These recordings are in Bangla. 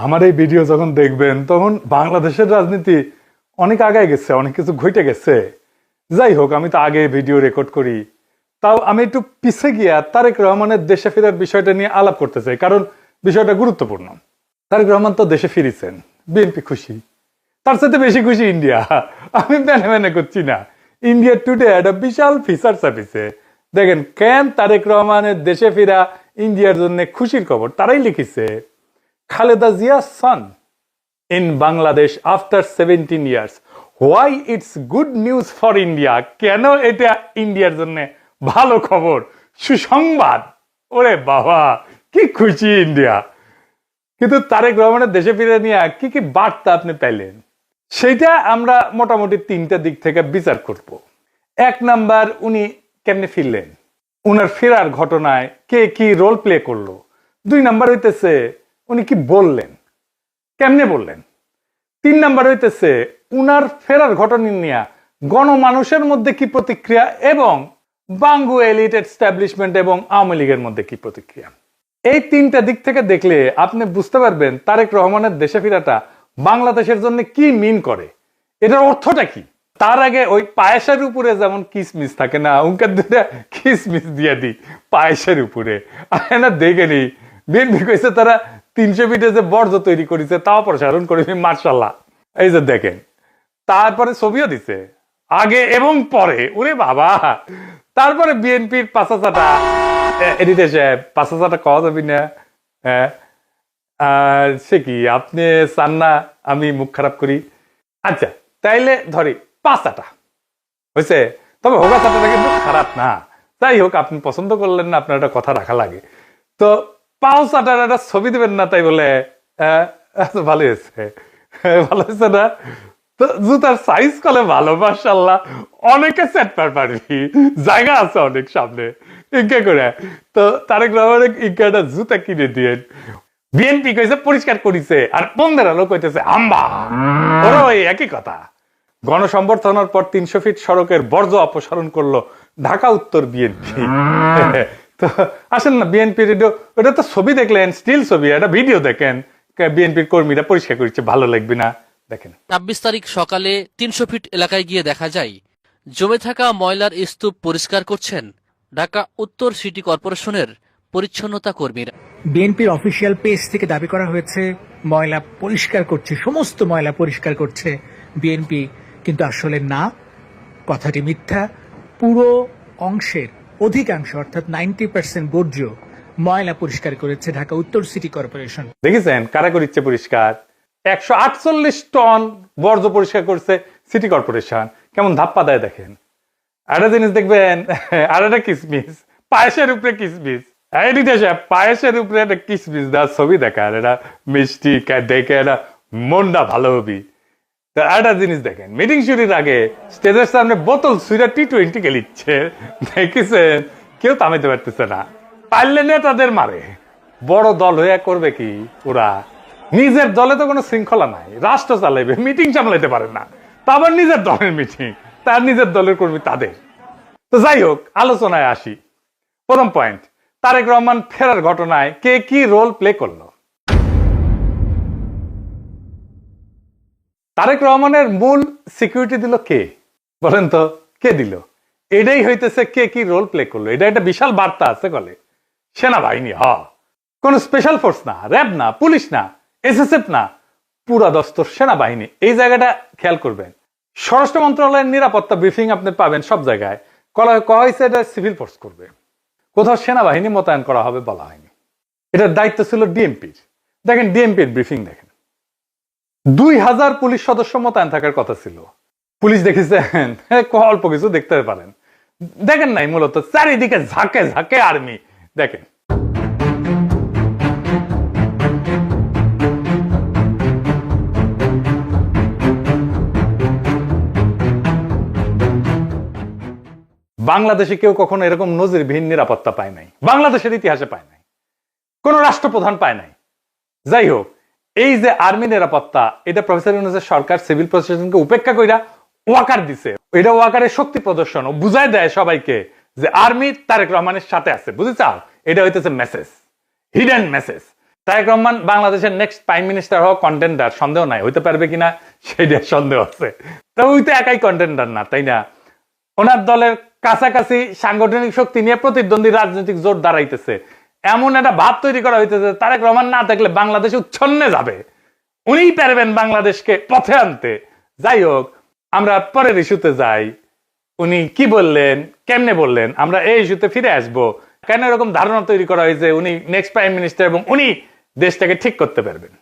আমার এই ভিডিও যখন দেখবেন তখন বাংলাদেশের রাজনীতি অনেক আগায় গেছে, অনেক কিছু ঘটে গেছে। যাই হোক, আমি তো আগে ভিডিও রেকর্ড করি, তাও আমি একটু পিছে গিয়া তারেক রহমানের দেশে ফেরার বিষয়টা নিয়ে আলাপ করতে চাই, কারণ বিষয়টা গুরুত্বপূর্ণ। তারেক রহমান তো দেশে ফিরেছেন, বিএনপি খুশি, তার সাথে বেশি খুশি ইন্ডিয়া। আমি মেনে মেনে করছি না। ইন্ডিয়া টুডে একটা বিশাল ফিচার ছাপিছে, দেখেন কেন তারেক রহমানের দেশে ফেরা ইন্ডিয়ার জন্য খুশির খবর। তারাই লিখেছে, Khaleda জিয়া's son in Bangladesh after 17 years. Why it's good news for India? কেন এটা ইন্ডিয়ার জন্য ভালো খবর, সুসংবাদ। ওরে বাবা, কি খুশি ইন্ডিয়া। কিন্তু তারেক রহমানের দেশে ফিরে নিয়ে কি কি বার্তা আপনি পেলেন, সেটা আমরা মোটামুটি তিনটা দিক থেকে বিচার করব। এক নাম্বার, উনি কেমনে ফিরলেন, উনার ফেরার ঘটনায় কে কি রোল প্লে করলো। দুই নাম্বার হইতেছে উনি কি বললেন, কেমনে বললেন। তিন নাম্বার হইতেছে উনার ফেরার ঘটনা নিয়ে গণমানুষের মধ্যে কি প্রতিক্রিয়া, এবং বাঙ্গু এলিট এস্টাবলিশমেন্ট এবং আওয়ামী লীগের মধ্যে কি প্রতিক্রিয়া। এই তিনটা দিক থেকে দেখলে আপনি বুঝতে পারবেন তারেক রহমানের দেশে ফেরাটা বাংলাদেশের জন্য কি মিন করে, এটার অর্থটা কি। তার আগে ওই পায়েসের উপরে যেমন কিসমিস থাকে না, উনকার দুটা কিসমিস দিয়ে দিই পায়েসের উপরে। না দেখেনি বিএনপি কইছে তারা 300 ফিটে যে বর্জ্য তৈরি করেছে তাও প্রসারণ করে, মার্শাল্লাহ। এই যে দেখেন, তারপরে ছবিও দিছে আগে এবং পরে, ওরে বাবা। তারপরে বিএনপির পাঁচাচাটা এডিটর সাহেব, পাঁচাচাটা কওয়া যাবি না, হ্যাঁ সে কি আপনি চান না আমি মুখ খারাপ করি? আচ্ছা তাইলে ধরি পাঁচাটা হয়েছে, তবে হোগা চাটাটা কিন্তু খারাপ না। যাই হোক, আপনি পছন্দ করলেন না, আপনার একটা কথা রাখা লাগে। তো পাও চাটার একটা ছবি দেবেন না, তাই বলে ভালো হয়েছে, ভালো হয়েছে না? তো জুতার সাইজ কলে ভালো, মাশাআল্লাহ, অনেকে সেট পারবি, জায়গা আছে অনেক সামনে, ইনকে করে। তো তারেক রহমানের ইনকে একটা জুতা কিনে দিয়ে বিএনপি কইছে পরিষ্কার করিছে, আর বন্ধের আলো কইতেছে আম্বা। ওরা ওই একই কথা। গণসংবর্ধনার পর 300 ফিট সড়কের বর্জ্য অপসারণ করলো ঢাকা উত্তর বিএনপি। তো আসেন না, বিএনপির ওটা তো ছবি দেখলেন, স্টিল ছবি, একটা ভিডিও দেখেন, বিএনপির কর্মীরা পরিষ্কার করছে, ভালো লাগবে না? দেখেন ২৬ তারিখ সকালে ৩০০ ফিট এলাকায় গিয়ে দেখা যায় জমে থাকা ময়লার স্তূপ পরিষ্কার করছেন ঢাকা উত্তর সিটি কর্পোরেশনের পরিচ্ছন্নতা কর্মীরা। বিএনপির অফিসিয়াল পেজ থেকে দাবি করা হয়েছে ময়লা পরিষ্কার করছে, সমস্ত ময়লা পরিষ্কার করছে বিএনপি, কিন্তু আসলে না, কথাটি মিথ্যা। পুরো অংশের অধিকাংশ অর্থাৎ 90% বর্জ্য ময়লা পরিষ্কার করেছে ঢাকা উত্তর সিটি কর্পোরেশন। দেখেছেন কারা করিচ্ছে পরিষ্কার? 148 টন বর্জ্য পরিষ্কার করছে সিটি কর্পোরেশন। কেমন ধাপ্পা দেয় দেখেন। একটা জিনিস দেখবেন, আর একটা কিসমিস, পায়েসের উপরে কিসমিস, পায়েসের উপরে একটা কিসমিস দেওয়ার ছবি দেখার, এটা মিষ্টি দেখে এটা মনটা ভালো হবি। একটা জিনিস দেখেন, মিটিং শুরুর আগে স্টেজের সামনে বোতল সুইরা T20 খেলিচ্ছে, দেখেছেন? কেউ থামাইতে পারতেছে না, পারলে নেতাদের মারে। বড় দল হইয়া করবে কি ওরা? নিজের দলে তো কোনো শৃঙ্খলা নাই, রাষ্ট্র চালাইবে, মিটিং সামলাইতে পারে না, তা আবার নিজের দলের মিটিং, তার নিজের দলের কর্মী তাদের। তো যাই হোক, আলোচনায় আসি। প্রথম পয়েন্ট, তারেক রহমান ফেরার ঘটনায় কে কি রোল প্লে করলো। তারেক রহমানের মূল সিকিউরিটি দিল কে, বলেন তো? কে দিল? এটাই হইতেছে কে কি রোল প্লে করলো। এটা একটা বিশাল বার্তা আছে বলে। সেনাবাহিনী, কোন স্পেশাল ফোর্স না, র্যাব না, পুলিশ না, এসএসএফ না, পুরা দস্তর সেনাবাহিনী। এই জায়গাটা খেয়াল করবেন। স্বরাষ্ট্র মন্ত্রণালয়ের নিরাপত্তা ব্রিফিং আপনি পাবেন সব জায়গায়, কয়া হয়েছে এটা সিভিল ফোর্স করবে, কোথাও সেনাবাহিনী মোতায়েন করা হবে বলা হয়নি। এটার দায়িত্ব ছিল ডিএমপির। দেখেন ডিএমপির ব্রিফিং দেখেন, 2000 পুলিশ সদস্য মোতায়েন থাকার কথা ছিল। পুলিশ দেখেছেন অল্প কিছু দেখতে পারেন, দেখেন নাই, মূলত চারিদিকে ঝাঁকে ঝাঁকে আর্মি। দেখেন বাংলাদেশে কেউ কখনো এরকম নজিরবিহীন নিরাপত্তা পায় নাই, বাংলাদেশের ইতিহাসে পায় নাই, কোন রাষ্ট্রপ্রধান পায় নাই। যাই হোক, এই যে আর্মি নিরাপত্তা, এটা প্রফেসর ইউনূসের সরকার সিভিল প্রশাসনকে উপেক্ষা কইরা ওয়াকার দিছে। এটা ওয়াকারের শক্তি প্রদর্শন, ও বুঝাই দেয় সবাইকে যে আর্মি তারেক রহমানের সাথে আছে। বুঝে চাও? এটা হইতেছে message, hidden message. Tarique Rahman বাংলাদেশের নেক্সট প্রাইম মিনিস্টার হওয়া কন্টেন্ডার, সন্দেহ নাই, হইতে পারবে কিনা সেটা সন্দেহ আছে। তো ওই তো একাই কন্টেন্ডার না, তাই না? ওনার দলের কাছাকাছি সাংগঠনিক শক্তি নিয়ে প্রতিদ্বন্দ্বী রাজনৈতিক জোট দাঁড়াইতেছে, এমন একটা ভাব তৈরি করা হইতেছে তারেক রহমান না থাকলে বাংলাদেশ উচ্ছন্নে যাবে, উনিই পারবেন বাংলাদেশকে পথে আনতে। যাই হোক, আমরা পরের ইস্যুতে যাই। উনি কি বললেন, কেমনে বললেন, আমরা এই ইস্যুতে ফিরে আসব। কেন এরকম ধারণা তৈরি করা হয়েছে উনি নেক্সট প্রাইম মিনিস্টার এবং উনি দেশটাকে ঠিক করতে পারবেন?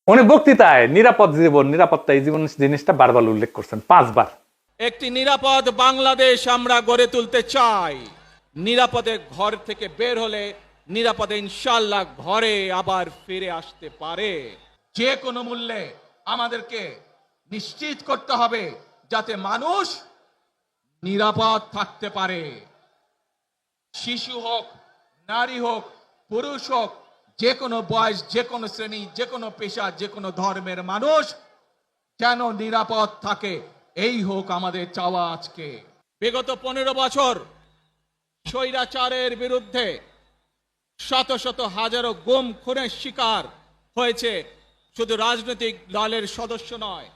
উনি বক্তৃতায় নিরাপদ জীবন, নিরাপত্তা, এই জীবন জিনিসটা বারবার উল্লেখ করছেন, 5 বার। একটি নিরাপদ বাংলাদেশ আমরা গড়ে তুলতে চাই। নিরাপদে ঘর থেকে বের হলে নিরাপদে ইনশাআল্লাহ ঘরে আবার ফিরে আসতে পারে। যে কোনো মূল্যে আমাদেরকে নিশ্চিত করতে হবে যাতে মানুষ নিরাপদ থাকতে পারে। শিশু হোক, নারী হোক, পুরুষ হোক, যে কোনো বয়স, যে কোনো শ্রেণী, যে কোনো পেশা, যে কোনো ধর্মের মানুষ যেন নিরাপদ থাকে, এই হোক আমাদের চাওয়া। আজকে বিগত 15 বছর স্বৈরাচারের বিরুদ্ধে শত শত হাজারো গুম খুনের শিকার হয়েছে শুধু রাজনৈতিক দলের সদস্য নয়,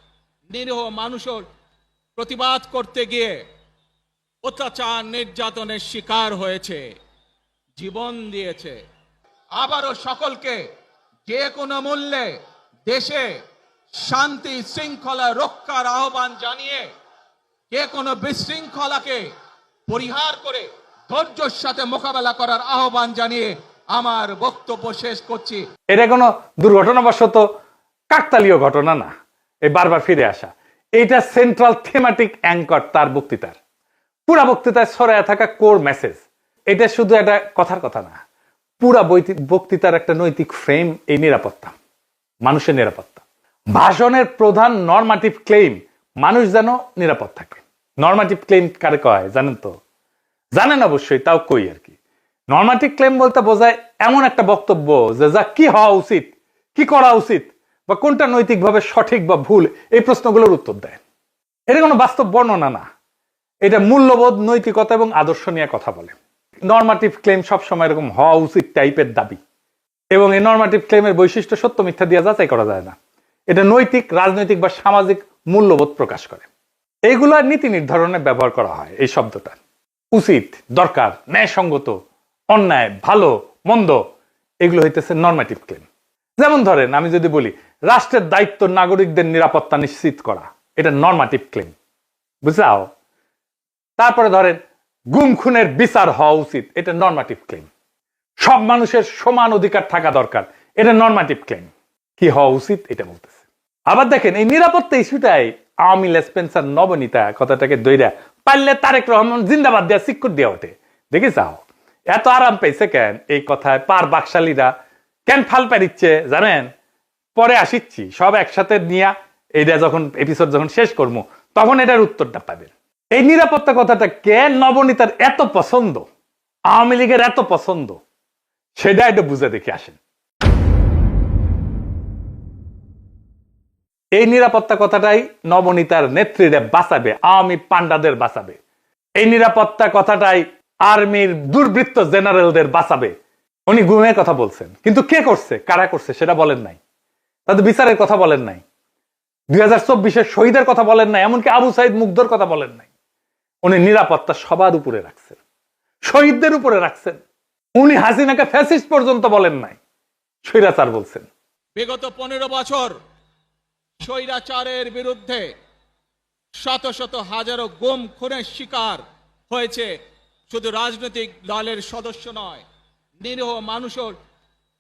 নিরীহ মানুষের প্রতিবাদ করতে গিয়ে অত্যাচার নির্যাতনের শিকার হয়েছে, জীবন দিয়েছে। আবারও সকলকে যে কোনো মূল্যে দেশে শান্তি শৃঙ্খলা রক্ষার আহ্বান জানিয়ে যে কোনো বিশৃঙ্খলাকে পরিহার করে ধৈর্যের সাথে মোকাবেলা করার আহ্বান জানিয়ে আমার বক্তব্য শেষ করছি। এটা কোনো দুর্ঘটনাবশত কাকতালীয় ঘটনা না, এই বারবার ফিরে আসা, এইটা সেন্ট্রাল থিমেটিক অ্যাঙ্কর তার বক্তৃতার। পুরা বক্তৃতায় ছড়ায় থাকা কোর মেসেজ। এটা শুধু একটা কথার কথা না, পুরা বক্তৃতার একটা নৈতিক ফ্রেম এই নিরাপত্তা, মানুষের নিরাপত্তা। ভাষণের প্রধান নরমাটিভ ক্লেম মানুষ যেন নিরাপদ থাকে। নরমাটিভ ক্লেম কারে কয় জানেন তো? জানেন অবশ্যই, তাও কই আর কি। নরমাটিভ ক্লেম বলতে বোঝায় এমন একটা বক্তব্য যে যা কি হওয়া উচিত, কি করা উচিত, বা কোনটা নৈতিকভাবে সঠিক বা ভুল, এই প্রশ্নগুলোর উত্তর দেয়। এটা কোনো বাস্তব বর্ণনা না, এটা মূল্যবোধ, নৈতিকতা এবং আদর্শ নিয়ে কথা বলে। নরমাটিভ ক্লেম সবসময় এরকম হওয়া উচিত টাইপের দাবি, এবং এই নরমাটিভ ক্লেমের বৈশিষ্ট্য সত্য মিথ্যা দিয়ে যাচাই করা যায় না। এটা নৈতিক, রাজনৈতিক বা সামাজিক মূল্যবোধ প্রকাশ করে। এইগুলা নীতি নির্ধারণে ব্যবহার করা হয় এই শব্দটা। উচিত, দরকার, ন্যায়সঙ্গত, অন্যায়, ভালো, মন্দ, এগুলো হইতেছে নরমাটিভ ক্লেম। যেমন ধরেন, আমি যদি বলি রাষ্ট্রের দায়িত্ব নাগরিকদের নিরাপত্তা নিশ্চিত করা, এটা নরমাটিভ ক্লেম, বুঝলাও? তারপরে ধরেন গুম খুনের বিচার হওয়া উচিত, এটা নরমাটিভ ক্লেম। সব মানুষের সমান অধিকার থাকা দরকার, এটা নরমাটিভ ক্লেম। কি হওয়া উচিত এটা বলতেছে। আবার দেখেন, এই নিরাপত্তা ইস্যুটাই আওয়ামী লেসপেন্সার নবনীতা কথাটাকে দইরা পারলে তারেক রহমান জিন্দাবাদ দেওয়া সিক্কুর দেওয়া ওঠে। দেখে যাও এত আরাম পেয়েছে কেন এই কথায়, পার বাকশালীরা কেন ফাল পারিচ্ছে জানেন? পরে আসিচ্ছি, সব একসাথে নিয়ে এইটা যখন এপিসোড যখন শেষ করবো তখন এটার উত্তরটা পাবেন। এই নিরাপত্তা কথাটা কেন নবনীতার এত পছন্দ, আওয়ামী লীগের এত পছন্দ, সেটা একটু বুঝে দেখে আসেন। এই নিরাপত্তা কথাটাই নবনীতার নেত্রীরা বাঁচাবে, আওয়ামী পান্ডাদের বাঁচাবে। এই নিরাপত্তা কথাটাই আর্মির দুর্বৃত্ত জেনারেলদের বাঁচাবে। উনি গুমের কথা বলছেন, কিন্তু কে করছে, কারা করছে সেটা বলেন নাই। তাদের বিচারের কথা বলেন নাই, 2024-এর শহীদের কথা বলেন নাই, এমনকি আবু সাইদ মুগ্ধর কথা বলেন নাই। উনি নিরাপত্তা সবার উপরে রাখছেন, শহীদদের উপরে রাখছেন। উনি হাসিনাকে ফ্যাসিস্ট পর্যন্ত বলেন নাই, স্বৈরাচার বলছেন। বিগত 15 বছর স্বৈরাচারের বিরুদ্ধে শত শত হাজারো গুম খুনের শিকার হয়েছে শুধু রাজনৈতিক দলের সদস্য নয়, নিরীহ মানুষের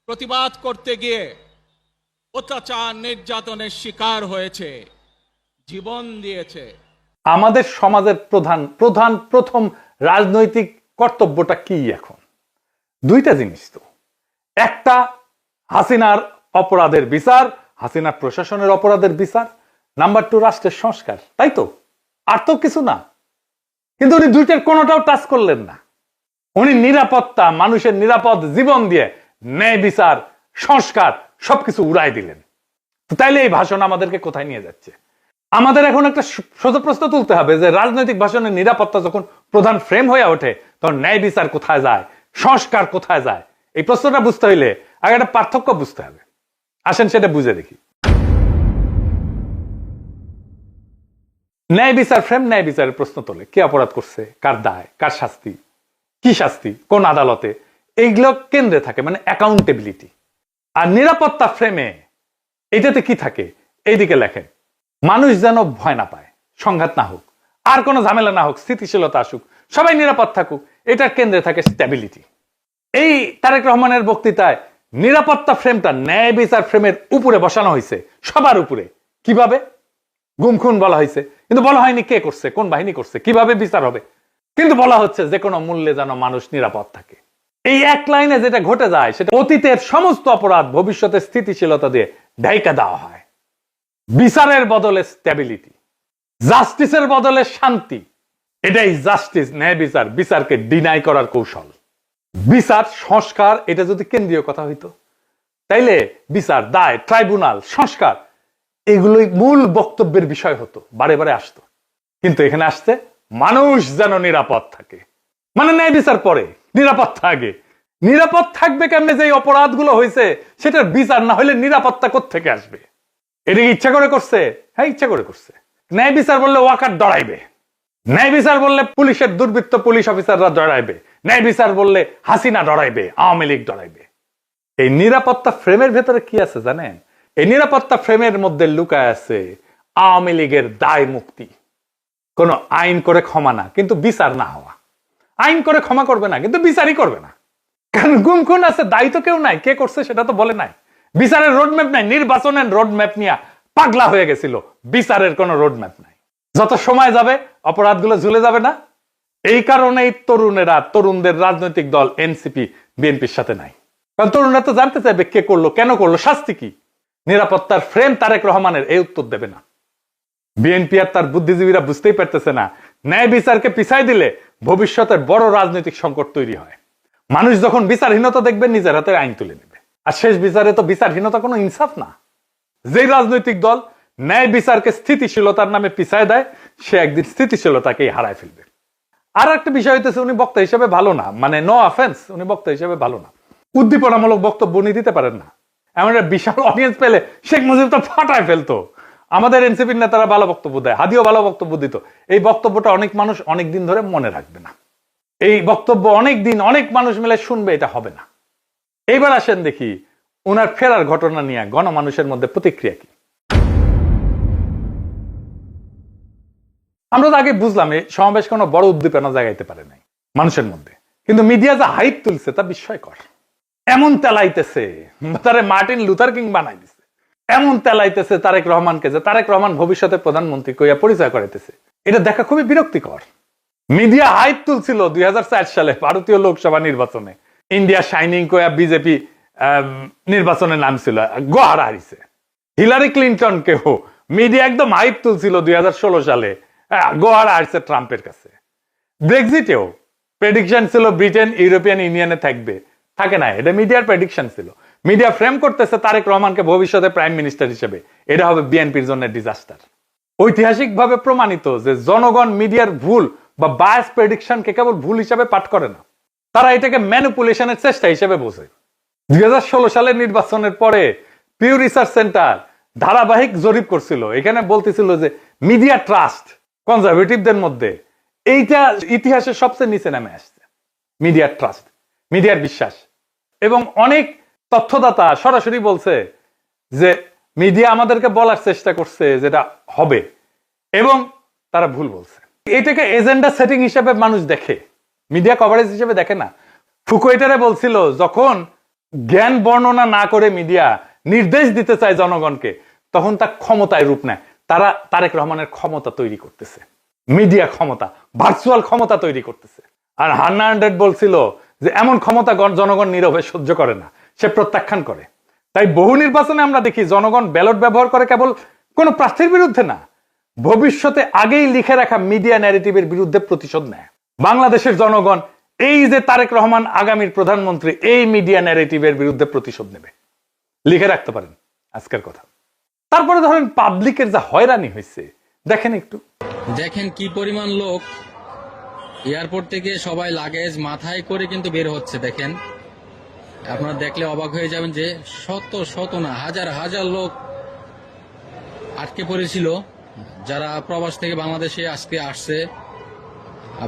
প্রতিবাদ করতে গিয়ে অত্যাচার নির্যাতনের শিকার হয়েছে, জীবন দিয়েছে। আমাদের সমাজের প্রথম রাজনৈতিক কর্তব্যটা কি এখন? দুইটা জিনিস তো। একটা হাসিনার অপরাধের বিচার, হাসিনার প্রশাসনের অপরাধের বিচার। নাম্বার 2 রাষ্ট্রের সংস্কার, তাই তো? আর তো কিছু না। কিন্তু উনি দুইটার কোনোটাও টাচ করলেন না। উনি নিরাপত্তা, মানুষের নিরাপদ জীবন দিয়ে ন্যায় বিচার, সংস্কার সবকিছু উড়াই দিলেন। তো তাইলে এই ভাষণ আমাদেরকে কোথায় নিয়ে যাচ্ছে? আমাদের এখন একটা সোজা প্রশ্ন তুলতে হবে যে রাজনৈতিক ভাষণের নিরাপত্তা যখন প্রধান ফ্রেম হয়ে ওঠে তখন ন্যায় বিচার কোথায় যায়, সংস্কার কোথায় যায়? এই প্রশ্নটা বুঝতে হইলে আগে একটা পার্থক্য বুঝতে হবে। আসেন সেটা বুঝে দেখি। ন্যায় বিচার ফ্রেম ন্যায় বিচারের প্রশ্ন তোলে, কে অপরাধ করছে, কার দায়, কার শাস্তি, কি শাস্তি, কোন আদালতে, এইগুলো কেন্দ্রে থাকে, মানে অ্যাকাউন্টেবিলিটি। আর নিরাপত্তা ফ্রেমে এটাতে কি থাকে? এইদিকে লেখেন, মানুষ যেন ভয় না পায়, সংঘাত না হোক, আর কোনো ঝামেলা না হোক, স্থিতিশীলতা আসুক, সবাই নিরাপদ থাকুক, এটার কেন্দ্রে থাকে স্ট্যাবিলিটি। এই তারেক রহমানের বক্তৃতায় নিরাপত্তা ফ্রেমটা ন্যায় বিচার ফ্রেমের উপরে বসানো হয়েছে, সবার উপরে। কিভাবে? গুম খুন বলা হয়েছে, কিন্তু বলা হয়নি কে করছে, কোন বাহিনী করছে, কিভাবে বিচার হবে, কিন্তু বলা হচ্ছে যে কোনো মূল্যে যেন মানুষ নিরাপদ থাকে। এই এক লাইনে যেটা ঘটে যায় সেটা অতীতের সমস্ত অপরাধ ভবিষ্যতে স্থিতিশীলতা দিয়ে ঢাইকা দেওয়া হয়। বিচারের বদলে স্ট্যাবিলিটি, জাস্টিসের বদলে শান্তি, এটাই জাস্টিস, ন্যায় বিচার, বিচারকে ডিনাই করার কৌশল। বিচার সংস্কার এটা যদি কেন্দ্রীয় কথা হইতো, তাইলে বিচার, দায়, ট্রাইব্যুনাল, সংস্কার এগুলোই মূল বক্তব্যের বিষয় হতো, বারে বারে আসতো। কিন্তু এখানে আসছে মানুষ যেন নিরাপদ থাকে, মানে ন্যায় বিচার পরে, নিরাপত্তা আগে। নিরাপদ থাকবে কেমনে? যে অপরাধগুলো হয়েছে সেটার বিচার না হলে নিরাপত্তা কোত্থেকে আসবে? এটা ইচ্ছা করে করছে? হ্যাঁ, ইচ্ছা করে করছে। ন্যায় বিচার বললে ওয়াকার ডরাইবে, ন্যায় বিচার বললে পুলিশের দুর্বৃত্ত পুলিশ অফিসাররা ডরাইবে, ন্যায় বিচার বললে হাসিনা ডরাইবে, আওয়ামী লীগ ডরাইবে। এই নিরাপত্তা ফ্রেমের ভেতরে কি আছে জানেন? এই নিরাপত্তা ফ্রেমের মধ্যে লুকায় আছে আওয়ামী লীগের দায় মুক্তি। কোন আইন করে ক্ষমা না, কিন্তু বিচার না হওয়া। আইন করে ক্ষমা করবে না, কিন্তু বিচারই করবে না। কারণ গুম খুন আছে, দায়ী তো কেউ নাই, কে করছে সেটা তো বলে নাই। বিচারের রোডম্যাপ নাই, নির্বাচনের রোডম্যাপ নিয়ে পাগলা হয়ে গেছিল, বিচারের কোনো রোডম্যাপ নাই। যত সময় যাবে অপরাধগুলো ঝুলে যাবে না? এই কারণেই তরুণেরা, তরুণদের রাজনৈতিক দল এনসিপি বিএনপির সাথে নাই। কারণ তরুণরা তো জানতে চাইবে কে করলো, কেন করলো, শাস্তি কি। নিরাপত্তার ফ্রেম তারেক রহমানের এই উত্তর দেবে না। বিএনপি আর তার বুদ্ধিজীবীরা বুঝতেই পারতেছে না, ন্যায় বিচারকে পিছাই দিলে ভবিষ্যতের বড় রাজনৈতিক সংকট তৈরি হয়। মানুষ যখন বিচারহীনতা দেখবে নিজের হাতে আইন তুলে নেবে। আর শেষ বিচারে তো বিচারহীনতা কোনো ইনসাফ না। যে রাজনৈতিক দল ন্যায় বিচারকে স্থিতিশীলতার নামে পিছায় দেয়, সে একদিন স্থিতিশীলতাকেই হারায় ফেলবে। আর একটা বিষয় হইতেছে, উনি বক্তা হিসেবে ভালো না, মানে নো অফেন্স, উনি বক্তা হিসেবে ভালো না। উদ্দীপনামূলক বক্তব্য উনি দিতে পারেন না। এমন একটা বিশাল অডিয়েন্স পেলে শেখ মুজিব তো ফাটায় ফেলতো। আমাদের এনসিপির নেতারা ভালো বক্তব্য দেয়, হাদিও ভালো বক্তব্য দিত। এই বক্তব্যটা অনেক মানুষ অনেক দিন ধরে মনে রাখবে না। এই বক্তব্য অনেক দিন অনেক মানুষ মিলে শুনবে, এটা হবে না। এইবার আসেন দেখি ওনার ফেরার ঘটনা নিয়ে গণমানুষের মধ্যে প্রতিক্রিয়া কি। আমরা তো আগে বুঝলাম এই সমাবেশ কোনো বড় উদ্দীপনা জাগাইতে পারে নাই মানুষের মধ্যে, কিন্তু মিডিয়া যা হাইপ তুলছে তা বিস্ময়কর। এমন তেলাইতেছে, তারে মার্টিন লুথার কিং বানাই দিছে। এমন তেলাইতেছে তারেক রহমানকে যে তারেক রহমান ভবিষ্যতে প্রধানমন্ত্রী কইয়া পরিচয় করাইতেছে। এটা দেখা খুবই বিরক্তিকর। মিডিয়া হাইপ তুলছিল 2004 সালে ভারতীয় লোকসভা নির্বাচনে, ইন্ডিয়া শাইনিং কইয়া বিজেপি নির্বাচনে নামছিল, গোহারা হারিছে। হিলারি ক্লিন্টন কেও মিডিয়া একদম হাইপ তুলছিল 2016 সালে, গোহারা হারিছে ট্রাম্পের কাছে। ব্রেক্সিটেও প্রেডিকশন ছিল ব্রিটেন ইউরোপিয়ান ইউনিয়নে থাকবে, থাকে না। এটা মিডিয়ার প্রেডিকশন ছিল। মিডিয়া ফ্রেম করতেছে তারেক রহমানকে ভবিষ্যতে প্রাইম মিনিস্টার হিসেবে, এটা হবে বিএনপির জন্য ডিজাস্টার। ঐতিহাসিকভাবে প্রমাণিত যে জনগণ মিডিয়ার ভুল বা বায়াস প্রেডিকশনকে কেবল ভুল হিসাবে পাঠ করে না, তারা এটাকে ম্যানিপুলেশনের চেষ্টা হিসেবে বোঝে। 2016 সালের নির্বাচনের পরে পিউ রিসার্চ সেন্টার ধারাবাহিক জরিপ করছিল, এখানে বলতেছিল যে মিডিয়া ট্রাস্ট কনজারভেটিভদের মধ্যে এইটা ইতিহাসের সবচেয়ে নিচে নামে আসছে। মিডিয়ার ট্রাস্ট, মিডিয়ার বিশ্বাস। এবং অনেক তথ্যদাতা সরাসরি বলছে যে মিডিয়া আমাদেরকে বলার চেষ্টা করছে যেটা হবে, এবং তারা ভুল বলছে। এটাকে এজেন্ডা সেটিং হিসেবে মানুষ দেখে, মিডিয়া কভারেজ হিসেবে দেখে না। ফুকুয়েটারে বলছিল যখন জ্ঞান বর্ণনা না করে মিডিয়া নির্দেশ দিতে চায় জনগণকে, তখন তা ক্ষমতায় রূপ নেয়। তারা তারেক রহমানের ক্ষমতা তৈরি করতেছে, মিডিয়া ক্ষমতা, ভার্চুয়াল ক্ষমতা তৈরি করতেছে। আর হান্না আন্ড্রেড বলছিল যে এমন ক্ষমতা জনগণ নীরবে সহ্য করে না, সে প্রত্যাখ্যান করে। তাই বহু নির্বাচনে আমরা দেখি জনগণ ব্যালট ব্যবহার করে কেবল কোন প্রার্থীর বিরুদ্ধে না, ভবিষ্যতে আগেই লিখে রাখা মিডিয়া ন্যারেটিভের বিরুদ্ধে প্রতিশোধ নেয়। বাংলাদেশের জনগণ এই যে তারেক রহমান আগামীর প্রধানমন্ত্রী, এই মিডিয়া ন্যারেটিভের বিরুদ্ধে প্রতিশোধ নেবে, লিখে রাখতে পারেন আজকের কথা। তারপরে ধরেন পাবলিকের যা হয়রানি হয়েছে দেখেন একটু। দেখেন কি পরিমাণ লোক এয়ারপোর্ট থেকে সবাই লাগেজ মাথায় করে কিন্তু বের হচ্ছে। দেখেন, আপনারা দেখলে অবাক হয়ে যাবেন যে শত শত না হাজার হাজার লোক আটকে পড়েছিল, যারা প্রবাস থেকে বাংলাদেশে আজকে আসছে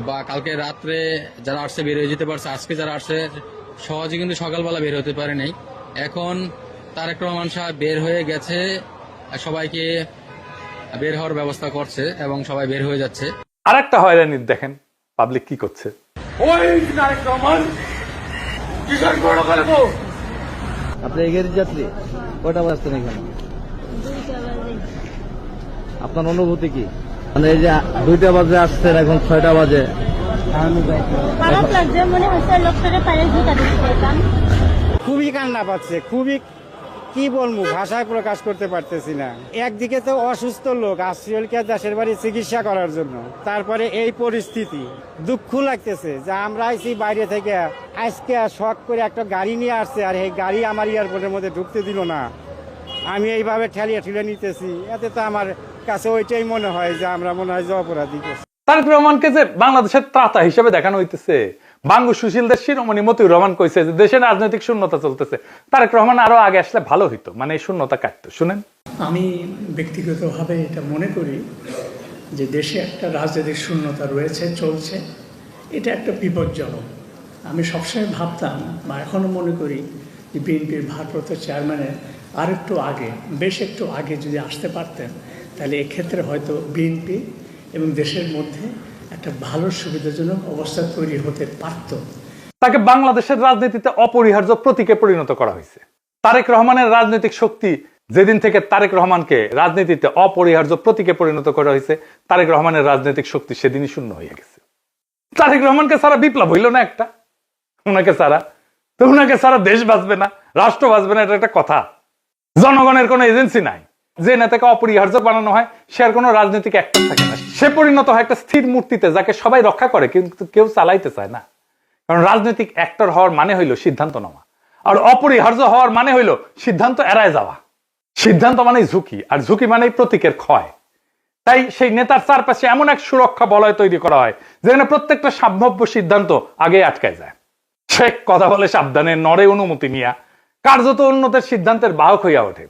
বা কালকে রাত্রে যারা আসছে বের হয়ে যেতে পারছে, আজকে যারা আসছে সহজে কিন্তু সকালবেলা বের হতে পারে নাই। এখন তারেক রহমান সাহেব বের হয়ে গেছে, সবাইকে বের হওয়ার ব্যবস্থা করছে এবং সবাই বের হয়ে যাচ্ছে। আর একটা হয়রানি দেখেন পাবলিক কি করছে। আপনি এগের যাত্রী কয়টা বাজতেন এখানে? আপনার অনুভূতি কি? মানে এই যে 2টা বাজে আসছেন, এখন 6টা বাজে। খারাপ লাগছে, মনে হচ্ছে লোকটাকে পায়ে ঝুঁকা দিচ্ছে। খুবই কান্না পাচ্ছে, খুবই কি বলবো, ভাষায় প্রকাশ করতে পারতেছি না। একদিকে তো অসুস্থ লোক আসছিলকে দেশের বাড়ি চিকিৎসা করার জন্য, তারপরে এই পরিস্থিতি, দুঃখ লাগতেছে যে আমরা আইছি বাইরে থেকে, আজকে শখ করে একটা গাড়ি নিয়ে আসছে আর এই গাড়ি আমার এয়ারপোর্টের মধ্যে ঢুকতে দিল না। আমি এইভাবে ঠেলিয়ে ঠেলে নিতেছি, এতে তো আমার কাছে ওইটাই মনে হয় যে আমরা মনে হয় যে অপরাধী করছি। তারেক রহমানকে যে বাংলাদেশের ত্রাতা হিসেবে দেখানো হইতেছে, বাঙ্গু সুশীলদের শিরোমণি মতিউর রহমান কইছে যে দেশে রাজনৈতিক শূন্যতা চলতেছে, তারেক রহমান আরো আগে আসলে ভালো হইতো, মানে এই শূন্যতা কাটতো। শুনেন, আমি ব্যক্তিগতভাবে এটা মনে করি যে দেশে একটা রাজনৈতিক শূন্যতা রয়েছে, চলছে, এটা একটা বিপজ্জনক। আমি সবসময় ভাবতাম বা এখনও মনে করি যে বিএনপির ভারপ্রাপ্ত চেয়ারম্যানের আরেকটু আগে, বেশ একটু আগে যদি আসতে পারতেন, তাহলে এক্ষেত্রে হয়তো বিএনপি এবং দেশের মধ্যে একটা ভালো সুবিধাজনক অবস্থা তৈরি হতে পারত। তাকে বাংলাদেশের রাজনীতিতে অপরিহার্য প্রতীকে পরিণত করা হয়েছে। তারেক রহমানের রাজনৈতিক শক্তি যেদিন থেকে তারেক রহমানকে রাজনীতিতে অপরিহার্য প্রতীকে পরিণত করা হয়েছে, তারেক রহমানের রাজনৈতিক শক্তি সেদিনই শূন্য হয়ে গেছে। তারেক রহমানকে ছাড়া বিপ্লব হইল না একটা, ওনাকে ছাড়া তো ওনাকে ছাড়া দেশ বাঁচবে না, রাষ্ট্র বাঁচবে না, এটা একটা কথা। জনগণের কোনো এজেন্সি নাই, যে নেতাকে অপরিহার্য বানানো হয় সে আর কোনো রাজনৈতিক অ্যাক্টর থাকে না, সে পরিণত হয় একটা স্থির মূর্তিতে যাকে সবাই রক্ষা করে কিন্তু কেউ চালাইতে চায় না। কারণ রাজনৈতিক অ্যাক্টর হওয়ার মানে হইল সিদ্ধান্ত নেওয়া, আর অপরিহার্য হওয়ার মানে হইল সিদ্ধান্ত এড়ায় যাওয়া। সিদ্ধান্ত মানেই ঝুঁকি, আর ঝুঁকি মানেই প্রতীকের ক্ষয়। তাই সেই নেতার চারপাশে এমন এক সুরক্ষা বলয় তৈরি করা হয় যেখানে প্রত্যেকটা সম্ভাব্য সিদ্ধান্ত আগে আটকায় যায়। সে কথা বলে সাবধানে, নড়ে অনুমতি নিয়া, কার্যত উন্নতের সিদ্ধান্তের বাহক হইয়া ওঠে।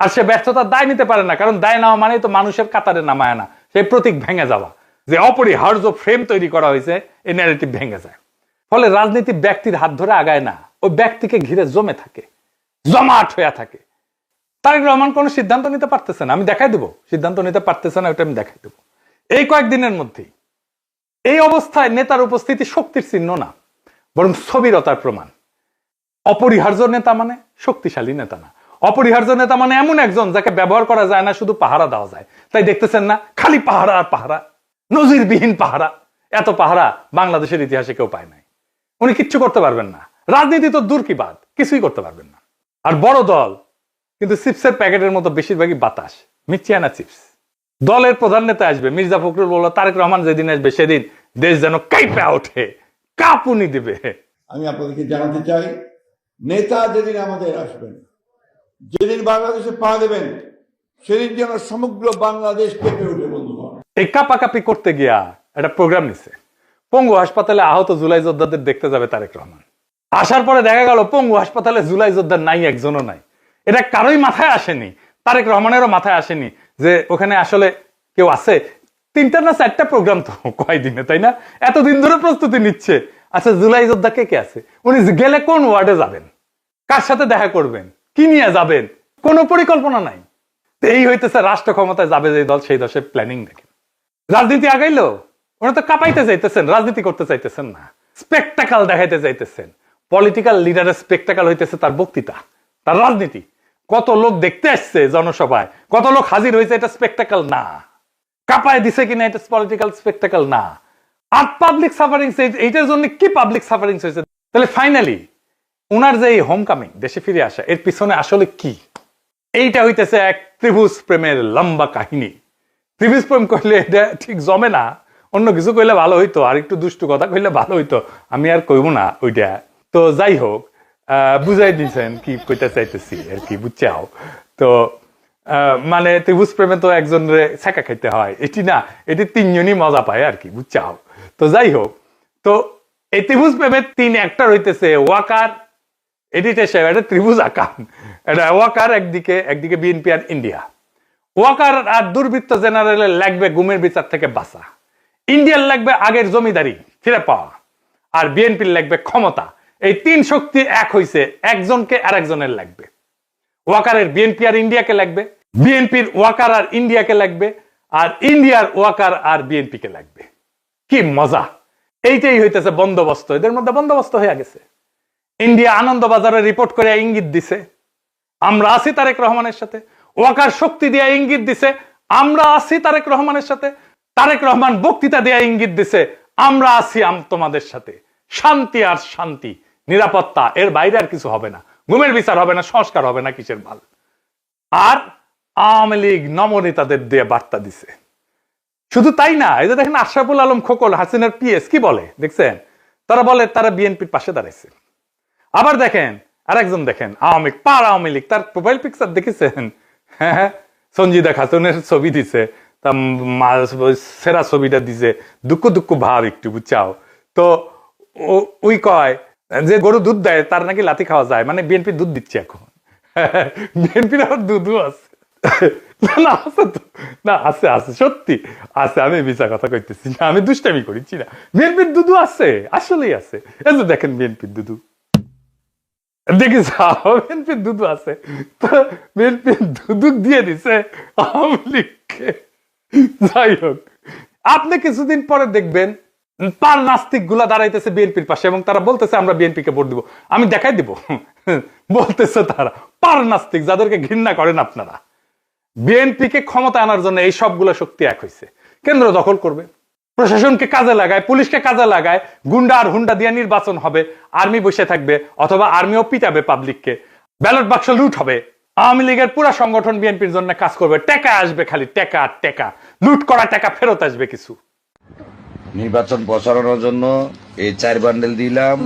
আর সে ব্যর্থতার দায় নিতে পারে না, কারণ দায় নেওয়া মানেই তো মানুষের কাতারে নামায় না, সেই প্রতীক ভেঙে যাওয়া, যে অপরিহার্য ফ্রেম তৈরি করা হয়েছে, এই ন্যারেটিভ ভেঙে যায়। ফলে রাজনীতি ব্যক্তির হাত ধরে আগায় না, ওই ব্যক্তিকে ঘিরে জমে থাকে, জমাট হইয়া থাকে। তারেক রহমান কোন সিদ্ধান্ত নিতে পারতেছে না, আমি দেখাই দেবো সিদ্ধান্ত নিতে পারতেছে না, ওটা আমি দেখাই দেবো এই কয়েকদিনের মধ্যেই। এই অবস্থায় নেতার উপস্থিতি শক্তির চিহ্ন না, বরং স্থবিরতার প্রমাণ। অপরিহার্য নেতা মানে শক্তিশালী নেতা না, অপরিহার্য নেতা মানে এমন একজন যাকে ব্যবহার করা যায় না, শুধু পাহারা দেওয়া যায়। তাই দেখতেছেন না, খালি পাহারা আর পাহারা, নজিরবিহীন পাহারা। এত পাহারা বাংলাদেশের ইতিহাসে কেউ পায় নাই। উনি কিচ্ছু করতে পারবেন না, রাজনীতি তো দূর কি বাদ, কিছুই করতে পারবেন না। আর বড় দল কিন্তু চিপসের প্যাকেটের মতো বেশিরভাগই বাতাস, মিচিয়ানা চিপস। দলের প্রধান নেতা আসবে, মির্জা ফখরুল বলল তারেক রহমান যেদিন আসবে সেদিন দেশ যেন কাঁপে ওঠে, কাঁপুনি দিবে। আমি আপনাদেরকে জানাতে চাই, নেতা যেদিন আমাদের আসবেন, যেদিন বাংলাদেশে পা দেবেন, সেদিন যেন সমগ্র বাংলাদেশ কেঁপে ওঠে। বন্ধুগণ, এই কাপাকাপি করতে গিয়া একটা প্রোগ্রাম নিছে, পঙ্গু হাসপাতালে আহত জুলাই যোদ্ধাদের দেখতে যাবে তারেক রহমান। আসার পরে দেখা গেল পঙ্গু হাসপাতালে জুলাই যোদ্ধা নাই, একজনও নাই। এটা কারোই মাথায় আসেনি, তারেক রহমানেরও মাথায় আসেনি যে ওখানে আসলে কেউ আছে। 3টা না 4টা প্রোগ্রাম তো কয়দিনে, তাই না? এতদিন ধরে প্রস্তুতি নিচ্ছে। আচ্ছা, জুলাই যোদ্ধা কে কে আছে? উনি গেলে কোন ওয়ার্ডে যাবেন, কার সাথে দেখা করবেন, কি নিয়ে যাবেন, কোনো পরিকল্পনা নাই। এই হইতেছে রাষ্ট্র ক্ষমতায় যাবে যে দল, সেই দশের প্ল্যানিং দেখেন। রাজনীতি আগাইলো, ওরা তো কাঁপাইতে চাইতেছেন, রাজনীতি করতে চাইতেছেন না, স্পেকটাকাল দেখাইতে চাইতেছেন। পলিটিক্যাল লিডারের স্পেকটাকাল হইতেছে তার বক্তৃতা, তার রাজনীতি। কত লোক দেখতে আসছে জনসভায়, কত লোক হাজির হয়েছে, এটা স্পেকটাকাল না। কাঁপায় দিছে কিনা, এটা পলিটিক্যাল স্পেকটাকাল না। আর পাবলিক সাফারিংস, এইটার জন্য কি পাবলিক সাফারিংস হয়েছে? তাহলে ফাইনালি ওনার যে হোম কামিং, দেশে ফিরে আসা, এর পিছনে আসলে কি? এইটা হইতেছে এক ত্রিভুজ প্রেমের লম্বা কাহিনী। ত্রিভুজ প্রেম কইলে এটা ঠিক জমে না, অন্য কিছু কইলে ভালো হইতো, আর একটু দুষ্টু কথা কইলে ভালো হইতো, আমি আর কইব না ওইটা। তো যাই হোক, বুঝাই দিয়েছেন কি কইতে চাইতেছি আর কি, বুঝছাও তো। মানে ত্রিভুজ প্রেমে তো একজনের ছেঁকা খাইতে হয়, এটি না, এটি 3জনই মজা পায় আর কি, বুঝছাও। তো যাই হোক, তো এই ত্রিভুজ প্রেমের 3 অ্যাক্টর হইতেছে ওয়াকার, এডিটর সাহেব, এটা ত্রিভুজ আকার, এটা ওয়াকার একদিকে বিএনপি আর ইন্ডিয়া। ওয়াকার আর দুর্বৃত্ত জেনারেলের লাগবে গুমের বিচার থেকে বাঁচা, ইন্ডিয়ার লাগবে আগের জমিদারি ফিরে পাওয়া, আর বিএনপির লাগবে ক্ষমতা। এই 3 শক্তি এক হইছে, একজনকে আর একজনের লাগবে। ওয়াকারের বিএনপি আর ইন্ডিয়াকে লাগবে, বিএনপির ওয়াকার আর ইন্ডিয়াকে লাগবে, আর ইন্ডিয়ার ওয়াকার আর বিএনপি কে লাগবে। কি মজা! এইটাই হইতেছে বন্দোবস্ত, এদের মধ্যে বন্দোবস্ত হয়ে গেছে। ইন্ডিয়া আনন্দবাজারে রিপোর্ট করে ইঙ্গিত দিছে আমরা আছি তারেক রহমানের সাথে, ওয়াকার শক্তি দিয়ে ইঙ্গিত দিছে আমরা আছি তারেক রহমানের সাথে, তারেক রহমান বক্তৃতা দিয়ে ইঙ্গিত দিছে আমরা আছি তোমাদের সাথে। শান্তি আর শান্তি, নিরাপত্তা, এর বাইরে আর কিছু হবে না। গুমের বিচার হবে না, সংস্কার হবে না, কিসের ভাল। আর আওয়ামী লীগ নমনেতাদের দিয়ে বার্তা দিছে। শুধু তাই না, এই যে দেখেন আশরাফুল আলম খোকন, হাসিনার পিএস, কি বলে দেখছেন? তারা বলে তারা বিএনপির পাশে দাঁড়াইছে। আবার দেখেন আরেকজন, দেখেন আওয়ামী লীগ, তার প্রোফাইল পিকচার দেখেছেন? হ্যাঁ, সঞ্জিদা খাতুনের ছবি দিছে, তা সেরা ছবিটা দিছে, দুঃখ ভাব একটু, বুঝছাও তো। ওই কয় যে গরু দুধ দেয় তার নাকি লাথি খাওয়া যায়, মানে বিএনপি দুধ দিচ্ছে এখন। বিএনপির আবার দুধও আছে। না আছে তো, না আছে আছে, সত্যি আছে, আমি মিছা কথা কইতেছি না, আমি দুষ্টামি করেছি না। বিএনপির দুধু আছে, আসলেই আছে। এই যে দেখেন বিএনপির দুধু, দেখিস বিএনপির দুধু আছে, তো বিএনপির দুধু দিয়ে দিছে আওয়ামী লীগকে। যাই হোক, আপনি কিছুদিন পরে দেখবেন পার নাস্তিক গুলা দাঁড়াইতেছে বিএনপির পাশে এবং তারা বলতেছে আমরা বিএনপিকে ভোট দিব। আমি দেখাই দিব, বলতেছে তারা পার নাস্তিক, যাদেরকে ঘৃণা করেন আপনারা। বিএনপিকে ক্ষমতা আনার জন্য এই সবগুলো শক্তি এক হয়েছে। কেন্দ্র দখল করবে, প্রশাসনকে কাজে লাগায়, পুলিশকে কাজে লাগায়, গুন্ডা আর হুন্ডা দিয়ে নির্বাচন হবে, আর্মি বসে থাকবে, অথবা আর্মিও পিটাবে পাবলিককে, ব্যালট বাক্স লুট হবে। আওয়ামী লীগের পুরো সংগঠন বিএনপির জন্য কাজ করবে, টাকা আসবে, খালি টাকা আর টাকা, লুট করা টাকা ফেরত আসবে কিছু। নির্বাচন প্রচারণার জন্য এই 4 বান্ডেল দিলাম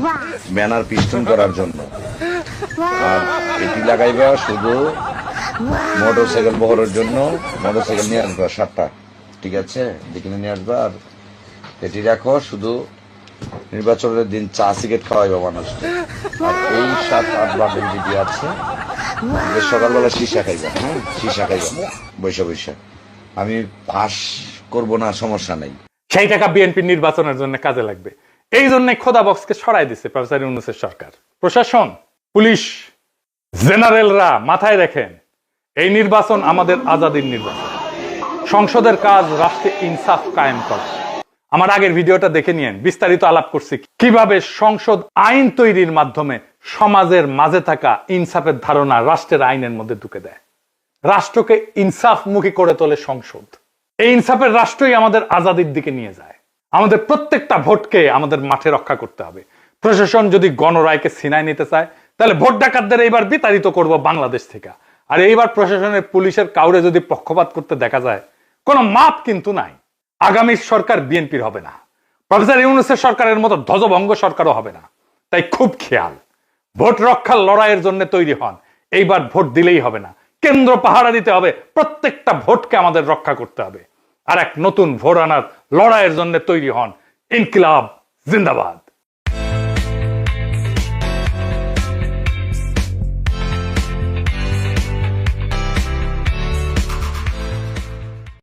ব্যানার পিস্টন করার জন্য, আর এটি লাগাইবা শুধু মোটরসাইকেল বহরের জন্য। মোটরসাইকেল নিয়ে আসবা 7টা, ঠিক আছে, দেখে নিয়ে আসবা। আর এটি রাখো শুধু নির্বাচনের দিন চা সিগারেট খাওয়াইবা মানুষকে। আর এই 7-8 বান্ডেল যদি আছে, সকালবেলা সীসা খাইবা, হ্যাঁ সীসা খাইবা বৈশা। আমি পাস করবো না, সমস্যা নেই। সেই টাকা বিএনপি নির্বাচনের জন্য কাজে লাগবে। এই জন্য খোদা বক্সকে সরাই দিচ্ছে প্রফেসর ইউনূসের সরকার। প্রশাসন, পুলিশ, জেনারেলরা মাথায় রাখেন, এই নির্বাচন আমাদের আজাদির নির্বাচন। সংসদের কাজ রাষ্ট্রে ইনসাফ কায়েম করা। আমার আগের ভিডিওটা দেখে নিয়েন, বিস্তারিত আলাপ করছি কিভাবে সংসদ আইন তৈরির মাধ্যমে সমাজের মাঝে থাকা ইনসাফের ধারণা রাষ্ট্রের আইনের মধ্যে ঢুকে দেয়। রাষ্ট্রকে ইনসাফমুখী করে তোলে সংসদ। এই ইনসাফের রাষ্ট্রই আমাদের আজাদির দিকে নিয়ে যায়। আমাদের প্রত্যেকটা ভোটকে আমাদের মাঠে রক্ষা করতে হবে। প্রশাসন যদি গণরায়কে ছিনায় নিতে চায়, তাহলে ভোট ডাকাতদের এইবার বিতাড়িত করব বাংলাদেশ থেকে। আর এইবার প্রশাসনের, পুলিশের কাউরে যদি পক্ষপাত করতে দেখা যায়, কোনো মাপ কিন্তু নাই। আগামীর সরকার বিএনপির হবে না, প্রফেসর ইউনূসের সরকারের মতো ধ্বজভঙ্গ সরকারও হবে না। তাই খুব খেয়াল, ভোট রক্ষার লড়াইয়ের জন্য তৈরি হন। এইবার ভোট দিলেই হবে না, কেন্দ্র পাহারা দিতে হবে, প্রত্যেকটা ভোটকে আমাদের রক্ষা করতে হবে। আর এক নতুন ভোট আনার লড়াইয়ের জন্য তৈরি হন। ইনকিলাব জিন্দাবাদ।